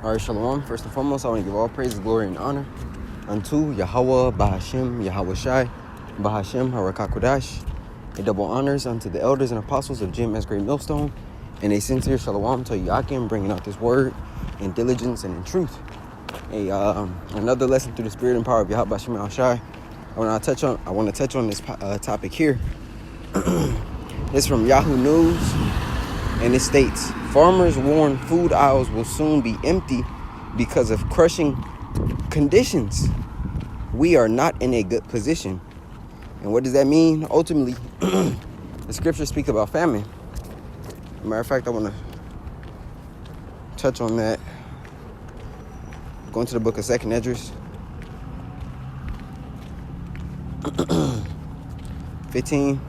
All right, shalom. First and foremost, I want to give all praise, glory, and honor unto Yahweh, Bahashem, Yahweh Shai, Bahashem, Harakakodash. A double honors unto the elders and apostles of Jim as Great Millstone, and a sincere shalom to Yakim, bringing out this word in diligence and in truth. Another lesson through the spirit and power of Yahweh Bahashem Yahweh Shai. I want to touch on this topic here. It's from Yahoo News, and it states, farmers warn food aisles will soon be empty because of crushing conditions. We are not in a good position. And what does that mean? Ultimately, the scriptures speak about famine. As a matter of fact, I want to touch on that. Going to the book of 2nd Esdras 15.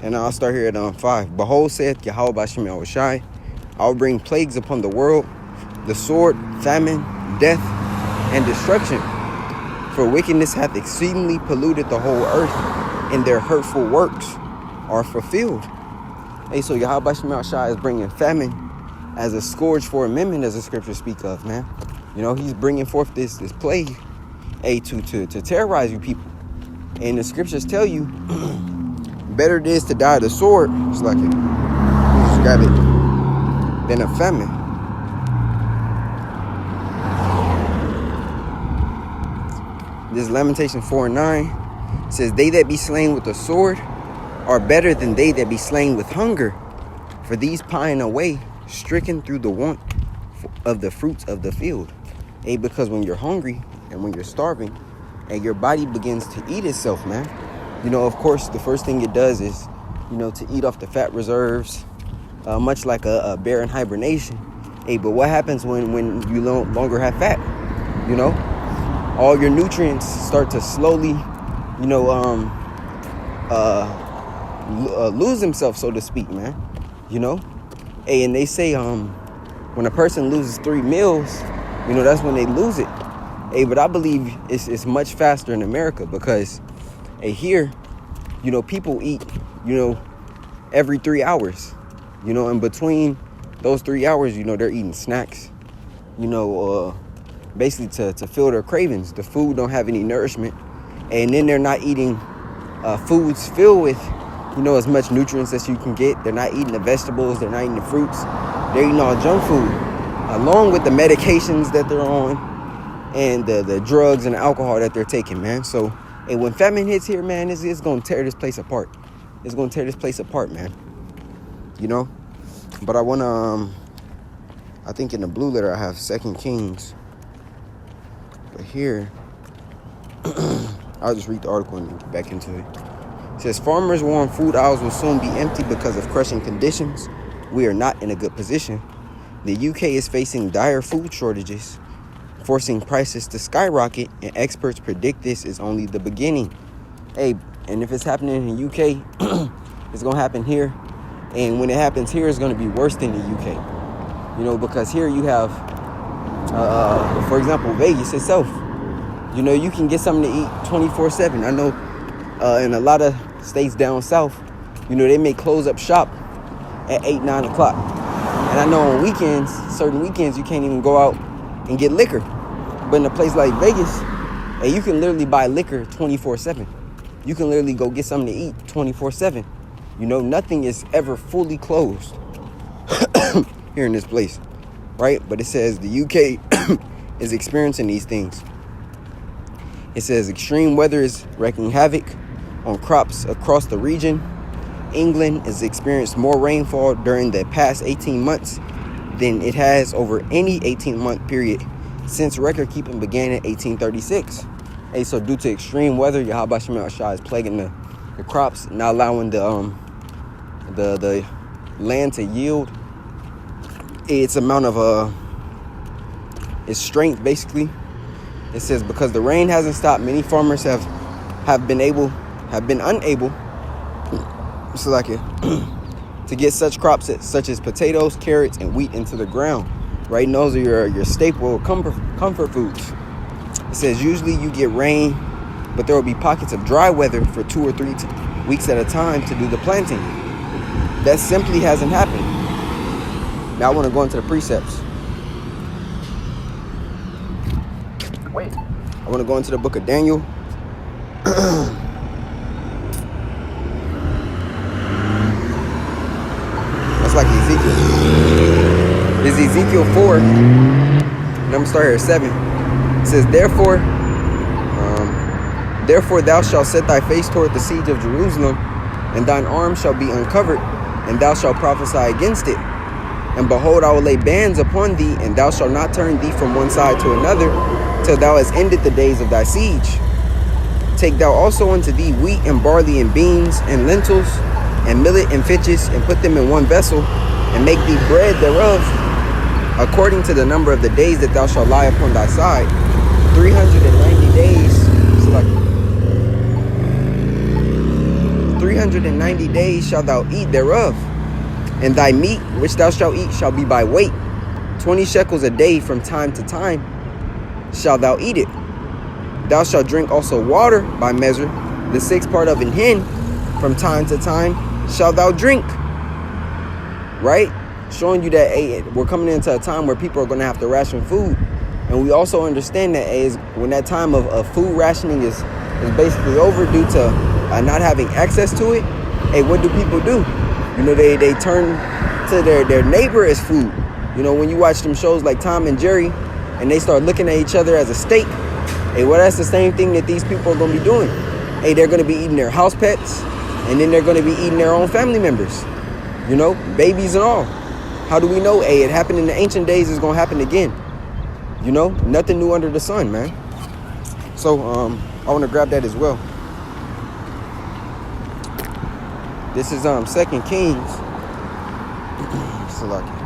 And I'll start here at 5. Behold, saith Yahweh Bashem Yahweh Shai, I will bring plagues upon the world, the sword, famine, death, and destruction. For wickedness hath exceedingly polluted the whole earth, and their hurtful works are fulfilled. Hey, so Yahweh Bashem Yahweh Shai is bringing famine as a scourge for amendment, as the scriptures speak of, man. You know, he's bringing forth this plague, to terrorize you people. And the scriptures tell you, better it is to die of the sword, just like it, just grab it, than a famine. This Lamentation 4:9 says, they that be slain with the sword are better than they that be slain with hunger, for these pine away, stricken through the want of the fruits of the field. Hey, because when you're hungry and when you're starving and your body begins to eat itself, man, you know, of course, the first thing it does is, you know, to eat off the fat reserves, much like a bear in hibernation. Hey, but what happens when you no longer have fat? You know, all your nutrients start to slowly, you know, lose themselves, so to speak, man. You know, hey, and they say when a person loses 3 meals, you know, that's when they lose it. Hey, but I believe it's much faster in America because, hey, here, you know, people eat, you know, every 3 hours, you know, and between those 3 hours, you know, they're eating snacks, you know, basically to fill their cravings. The food don't have any nourishment, and then they're not eating foods filled with, you know, as much nutrients as you can get. They're not eating the vegetables, they're not eating the fruits, they're eating all junk food, along with the medications that they're on and the drugs and the alcohol that they're taking, man. So, and when famine hits here, man, it's going to tear this place apart. It's going to tear this place apart, man. You know? But I want to, I think in the blue letter I have 2 Kings. But here, I'll just read the article and get back into it. It says, farmers warn food aisles will soon be empty because of crushing conditions. We are not in a good position. The UK is facing dire food shortages, forcing prices to skyrocket, and experts predict this is only the beginning. Hey, and if it's happening in the UK, it's going to happen here. And when it happens here, it's going to be worse than the UK. You know, because here you have, for example, Vegas itself. You know, you can get something to eat 24/7. I know in a lot of states down south, you know, they may close up shop at 8, 9 o'clock. And I know on weekends, certain weekends, you can't even go out and get liquor. But in a place like Vegas, hey, you can literally buy liquor 24/7. You can literally go get something to eat 24/7. You know, nothing is ever fully closed here in this place, right? But it says the UK is experiencing these things. It says extreme weather is wreaking havoc on crops across the region. England has experienced more rainfall during the past 18 months than it has over any 18-month period since record keeping began in 1836. Hey, so due to extreme weather, Yahweh Bashem Yahweh Shai is plaguing the crops, not allowing the land to yield its amount of its strength, basically. It says because the rain hasn't stopped, many farmers have been unable to get such crops such as potatoes, carrots, and wheat into the ground. Right, and those are your staple comfort foods. It says usually you get rain, but there will be pockets of dry weather for 2 or 3 weeks at a time to do the planting. That simply hasn't happened. Now I want to go into the precepts. I want to go into the book of Daniel. That's like Ezekiel. This is Ezekiel 4. And I'm going to start here at 7. It says, Therefore thou shalt set thy face toward the siege of Jerusalem, and thine arm shall be uncovered, and thou shalt prophesy against it. And behold, I will lay bands upon thee, and thou shalt not turn thee from one side to another, till thou hast ended the days of thy siege. Take thou also unto thee wheat and barley and beans and lentils and millet and fitches, and put them in one vessel, and make thee bread thereof, according to the number of the days that thou shalt lie upon thy side. 390 days. So like 390 days shalt thou eat thereof, and thy meat which thou shalt eat shall be by weight. 20 shekels a day from time to time shalt thou eat it. Thou shalt drink also water by measure, the 6th part of an hin from time to time shalt thou drink. Right? Showing you that we're coming into a time where people are going to have to ration food. And we also understand that when that time of food rationing is basically over due to not having access to it, what do people do? You know, they turn to their neighbor as food. You know, when you watch them shows like Tom and Jerry, and they start looking at each other as a steak, well, that's the same thing that these people are going to be doing. They're going to be eating their house pets, and then they're going to be eating their own family members. You know, babies and all. How do we know? It happened in the ancient days, it's going to happen again. You know, nothing new under the sun, man. So, I want to grab that as well. This is 2 Kings. Salaki.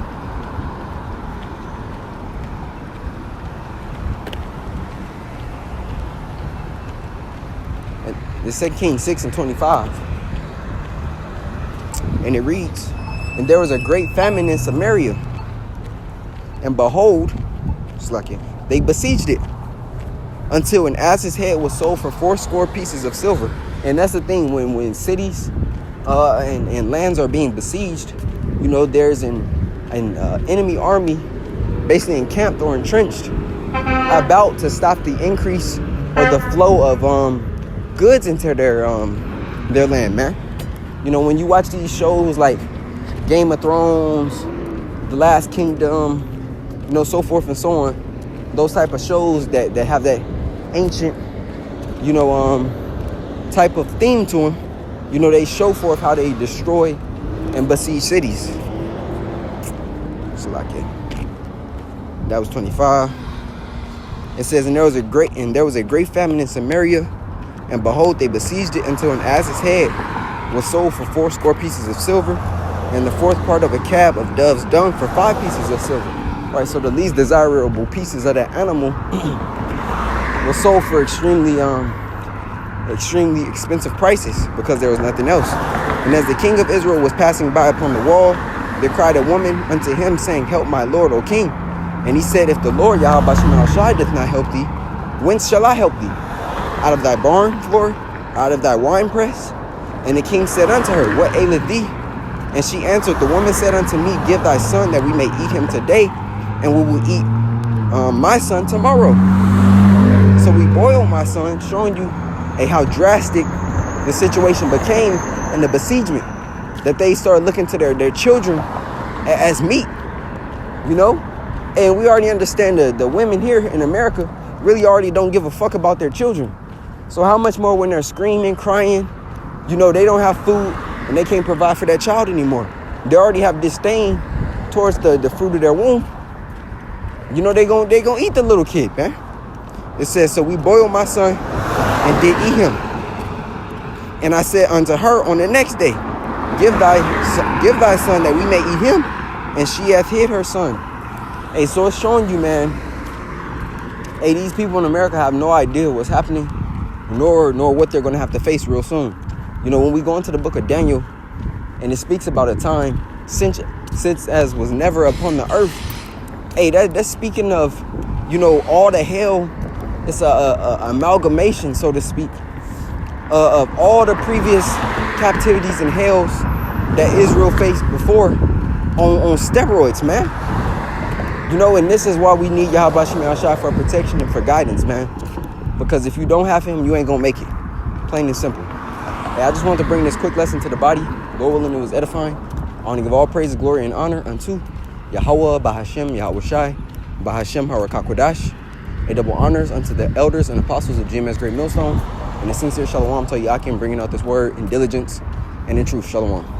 This 2 Kings 6 and 25. And it reads, And there was a great famine in Samaria, and behold, they besieged it, until an ass's head was sold for 80 pieces of silver. And that's the thing, when cities and lands are being besieged, you know, there's an enemy army basically encamped or entrenched about to stop the increase or the flow of goods into their land, man. You know, when you watch these shows like Game of Thrones, The Last Kingdom, you know, so forth and so on, those type of shows that have that ancient, you know, type of theme to them, you know, they show forth how they destroy and besiege cities. So like it. That was 25. It says, and there was a great great famine in Samaria, and behold, they besieged it until an ass's head was sold for 80 pieces of silver, and the 4th part of a cab of dove's dung for 5 pieces of silver. Right, so the least desirable pieces of that animal was sold for extremely expensive prices, because there was nothing else. And as the king of Israel was passing by upon the wall, there cried a woman unto him, saying, Help my lord, O king. And he said, If the Lord Yahweh Shema Shai doth not help thee, whence shall I help thee? Out of thy barn floor? Out of thy wine press? And the king said unto her, What aileth thee? And she answered, The woman said unto me, Give thy son, that we may eat him today, and we will eat my son tomorrow. So we boiled my son, showing you how drastic the situation became in the besiegement, that they started looking to their children as meat, you know. And we already understand the women here in America really already don't give a fuck about their children. So how much more when they're screaming, crying, you know, they don't have food and they can't provide for that child anymore. They already have disdain towards the fruit of their womb. You know, they gonna eat the little kid, man. It says, so we boiled my son and did eat him. And I said unto her on the next day, Give thy son that we may eat him. And she hath hid her son. Hey, so it's showing you, man, hey, these people in America have no idea what's happening, nor what they're going to have to face real soon. You know, when we go into the book of Daniel, and it speaks about a time since as was never upon the earth. Hey, that's speaking of, you know, all the hell. It's a amalgamation, so to speak, of all the previous captivities and hells that Israel faced before on steroids, man. You know, and this is why we need Yahweh Shem Yahshua for protection and for guidance, man. Because if you don't have him, you ain't gonna make it. Plain and simple. Hey, I just wanted to bring this quick lesson to the body. Lord willing, it was edifying. I want to give all praise, glory, and honor unto Yahweh, Bahashem, Yahweh Shai, Bahashem, Harakakwadash. A double honors unto the elders and apostles of GMS Great Millstone. And a sincere shalom to Yakim, bringing out this word in diligence and in truth. Shalom.